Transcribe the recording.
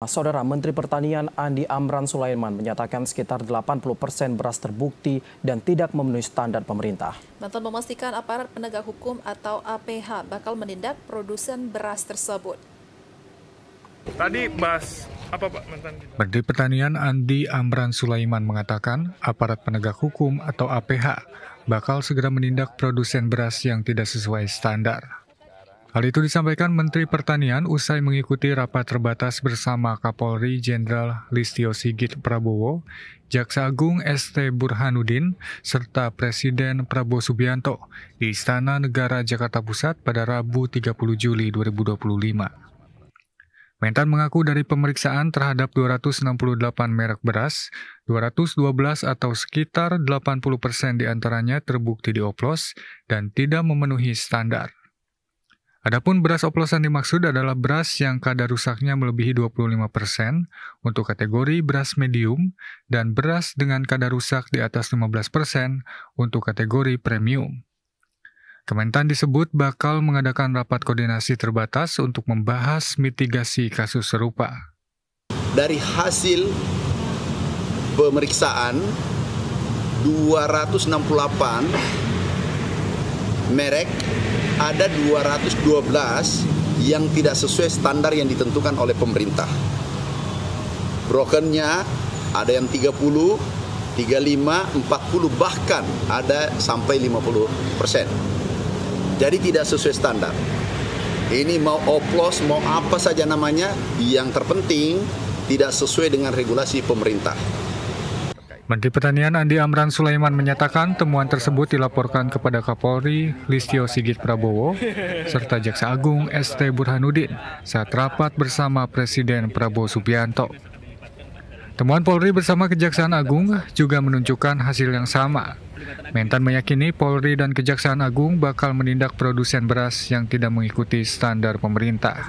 Saudara Menteri Pertanian Andi Amran Sulaiman menyatakan sekitar 80% beras terbukti dan tidak memenuhi standar pemerintah. Mentan memastikan aparat penegak hukum atau APH bakal menindak produsen beras tersebut. Tadi bahas apa Pak Mentan? Menteri Pertanian Andi Amran Sulaiman mengatakan aparat penegak hukum atau APH bakal segera menindak produsen beras yang tidak sesuai standar. Hal itu disampaikan Menteri Pertanian usai mengikuti rapat terbatas bersama Kapolri Jenderal Listio Sigit Prabowo, Jaksa Agung ST Burhanuddin, serta Presiden Prabowo Subianto di Istana Negara Jakarta Pusat pada Rabu 30 Juli 2025. Mentan mengaku dari pemeriksaan terhadap 268 merek beras, 212 atau sekitar 80% diantaranya terbukti dioplos dan tidak memenuhi standar. Adapun beras oplosan dimaksud adalah beras yang kadar rusaknya melebihi 25% untuk kategori beras medium dan beras dengan kadar rusak di atas 15% untuk kategori premium. Kementan disebut bakal mengadakan rapat koordinasi terbatas untuk membahas mitigasi kasus serupa. Dari hasil pemeriksaan 268 merek, ada 212 yang tidak sesuai standar yang ditentukan oleh pemerintah. Brokennya ada yang 30, 35, 40, bahkan ada sampai 50%. Jadi tidak sesuai standar. Ini mau oplos, mau apa saja namanya, yang terpenting tidak sesuai dengan regulasi pemerintah. Menteri Pertanian Andi Amran Sulaiman menyatakan temuan tersebut dilaporkan kepada Kapolri Listio Sigit Prabowo serta Jaksa Agung ST Burhanuddin saat rapat bersama Presiden Prabowo Subianto. Temuan Polri bersama Kejaksaan Agung juga menunjukkan hasil yang sama. Mentan meyakini Polri dan Kejaksaan Agung bakal menindak produsen beras yang tidak mengikuti standar pemerintah.